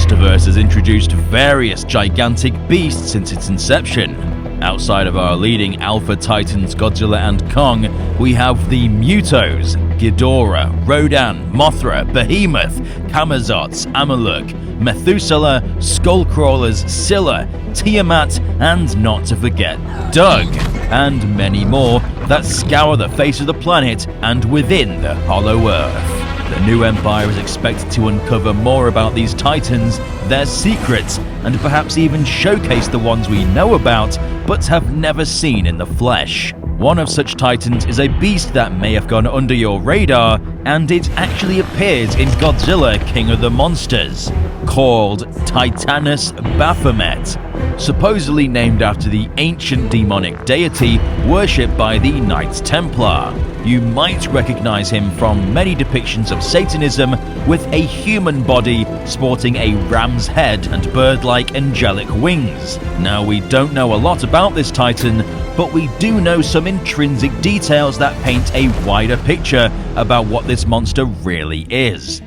MonsterVerse has introduced various gigantic beasts since its inception. Outside of our leading alpha titans Godzilla and Kong, we have the Mutos, Ghidorah, Rodan, Mothra, Behemoth, Kamazots, Amaluk, Methuselah, Skullcrawlers, Scylla, Tiamat, and not to forget Doug, and many more that scour the face of the planet and within the hollow Earth. The new Empire is expected to uncover more about these titans, their secrets, and perhaps even showcase the ones we know about but have never seen in the flesh. One of such titans is a beast that may have gone under your radar, and it actually appears in Godzilla King of the Monsters, called Titanus Baphomet. Supposedly named after the ancient demonic deity worshipped by the Knights Templar. You might recognize him from many depictions of Satanism, with a human body sporting a ram's head and bird-like angelic wings. Now, we don't know a lot about this titan, but we do know some intrinsic details that paint a wider picture about what this monster really is.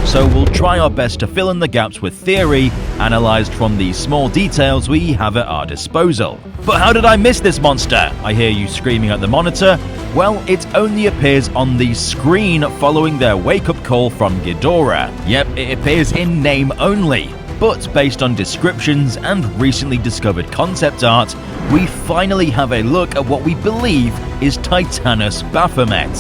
So we'll try our best to fill in the gaps with theory, analysed from the small details we have at our disposal. But how did I miss this monster? I hear you screaming at the monitor. Well, it only appears on the screen following their wake-up call from Ghidorah. Yep, it appears in name only. But based on descriptions and recently discovered concept art, we finally have a look at what we believe is Titanus Baphomet.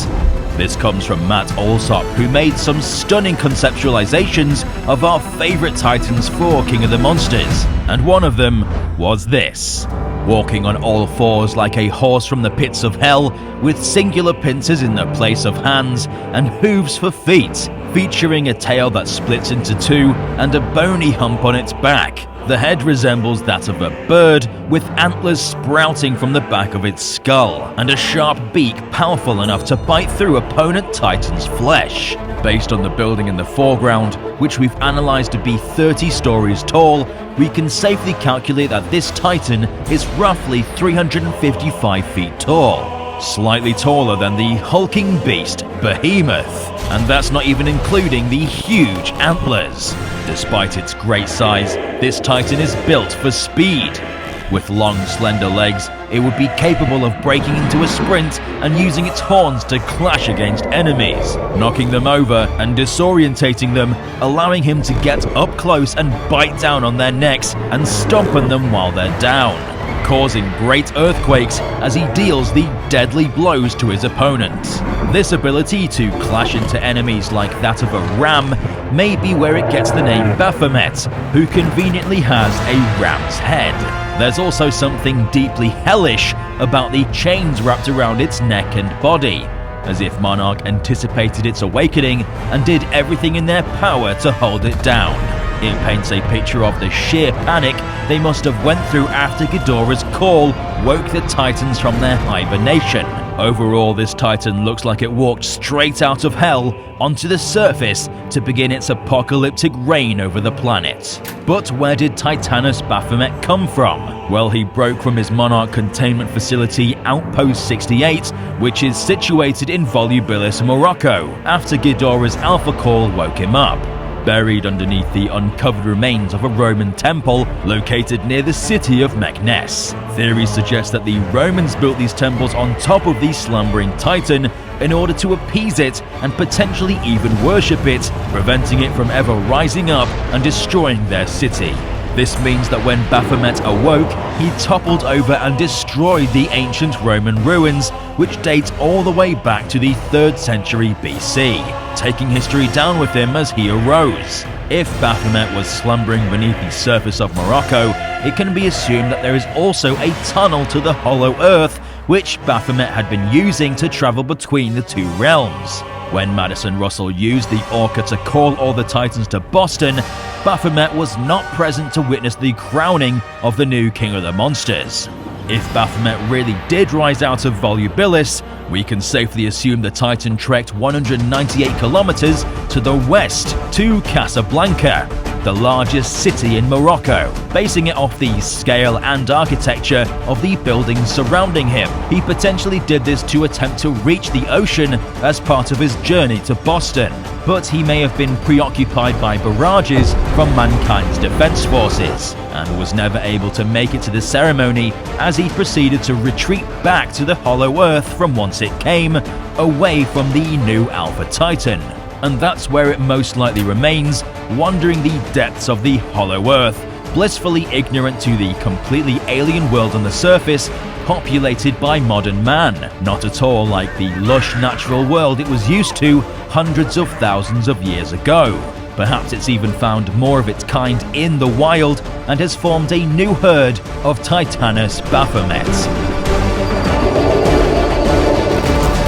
This comes from Matt Alsop, who made some stunning conceptualizations of our favourite titans for King of the Monsters, and one of them was this. Walking on all fours like a horse from the pits of hell, with singular pincers in the place of hands and hooves for feet, featuring a tail that splits into two and a bony hump on its back. The head resembles that of a bird, with antlers sprouting from the back of its skull, and a sharp beak powerful enough to bite through opponent titans' flesh. Based on the building in the foreground, which we've analysed to be 30 stories tall, we can safely calculate that this titan is roughly 355 feet tall. Slightly taller than the hulking beast Behemoth, and that's not even including the huge antlers. Despite its great size, this titan is built for speed. With long, slender legs, it would be capable of breaking into a sprint and using its horns to clash against enemies, knocking them over and disorientating them, allowing him to get up close and bite down on their necks and stomp on them while they're down, causing great earthquakes as he deals the deadly blows to his opponents. This ability to clash into enemies like that of a ram may be where it gets the name Baphomet, who conveniently has a ram's head. There's also something deeply hellish about the chains wrapped around its neck and body, as if Monarch anticipated its awakening and did everything in their power to hold it down. It paints a picture of the sheer panic they must have went through after Ghidorah's call woke the Titans from their hibernation. Overall, this Titan looks like it walked straight out of hell onto the surface to begin its apocalyptic reign over the planet. But where did Titanus Baphomet come from? Well, he broke from his Monarch containment facility Outpost 68, which is situated in Volubilis, Morocco, after Ghidorah's alpha call woke him up. Buried underneath the uncovered remains of a Roman temple located near the city of Meknes. Theories suggest that the Romans built these temples on top of the slumbering Titan in order to appease it and potentially even worship it, preventing it from ever rising up and destroying their city. This means that when Baphomet awoke, he toppled over and destroyed the ancient Roman ruins, which date all the way back to the 3rd century BC, taking history down with him as he arose. If Baphomet was slumbering beneath the surface of Morocco, it can be assumed that there is also a tunnel to the hollow earth, which Baphomet had been using to travel between the two realms. When Madison Russell used the Orca to call all the Titans to Boston, Baphomet was not present to witness the crowning of the new King of the Monsters. If Baphomet really did rise out of Volubilis, we can safely assume the Titan trekked 198 kilometers to the west to Casablanca, the largest city in Morocco, basing it off the scale and architecture of the buildings surrounding him. He potentially did this to attempt to reach the ocean as part of his journey to Boston, but he may have been preoccupied by barrages from mankind's defense forces, and was never able to make it to the ceremony as he proceeded to retreat back to the Hollow Earth from whence it came, away from the new Alpha Titan. And that's where it most likely remains, wandering the depths of the Hollow Earth, blissfully ignorant to the completely alien world on the surface, populated by modern man, not at all like the lush natural world it was used to hundreds of thousands of years ago. Perhaps it's even found more of its kind in the wild and has formed a new herd of Titanus Baphomet.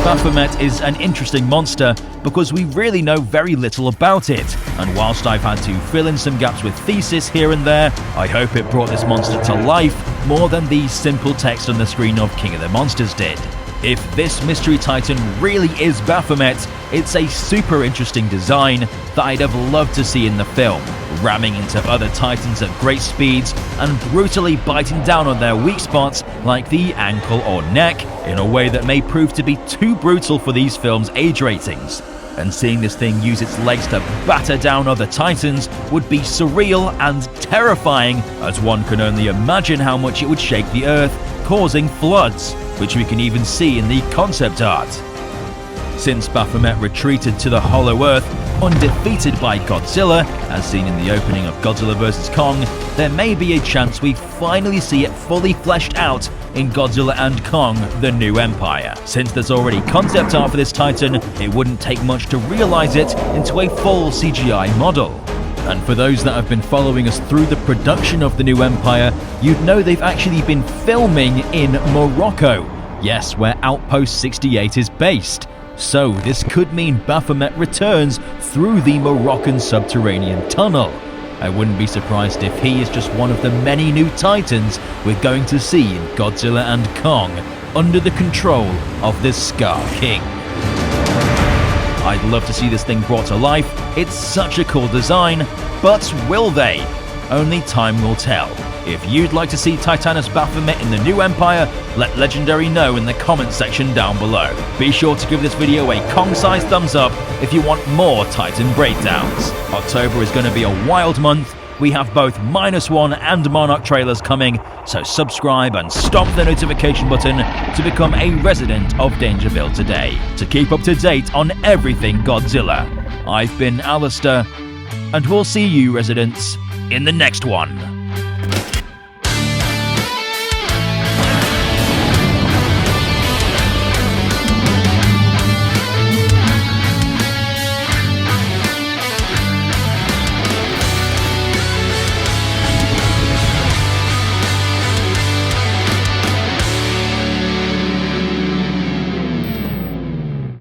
Baphomet is an interesting monster because we really know very little about it, and whilst I've had to fill in some gaps with thesis here and there, I hope it brought this monster to life more than the simple text on the screen of King of the Monsters did. If this mystery titan really is Baphomet, it's a super interesting design that I'd have loved to see in the film, ramming into other titans at great speeds and brutally biting down on their weak spots like the ankle or neck in a way that may prove to be too brutal for these films' age ratings. And seeing this thing use its legs to batter down other titans would be surreal and terrifying, as one can only imagine how much it would shake the earth, causing floods, which we can even see in the concept art. Since Baphomet retreated to the Hollow Earth undefeated by Godzilla, as seen in the opening of Godzilla vs. Kong, there may be a chance we finally see it fully fleshed out in Godzilla and Kong: The New Empire. Since there's already concept art for this titan, it wouldn't take much to realize it into a full CGI model. And for those that have been following us through the production of The New Empire, you'd know they've actually been filming in Morocco. Yes, where Outpost 68 is based. So this could mean Baphomet returns through the Moroccan subterranean tunnel. I wouldn't be surprised if he is just one of the many new titans we're going to see in Godzilla and Kong, under the control of the Scar King. I'd love to see this thing brought to life. It's such a cool design, but will they? Only time will tell. If you'd like to see Titanus Baphomet in The New Empire, let Legendary know in the comments section down below. Be sure to give this video a Kong-sized thumbs up if you want more Titan breakdowns. October is going to be a wild month. We have both -1 and Monarch trailers coming, so subscribe and stomp the notification button to become a resident of Dangerville today, to keep up to date on everything Godzilla. I've been Alistair, and we'll see you residents in the next one.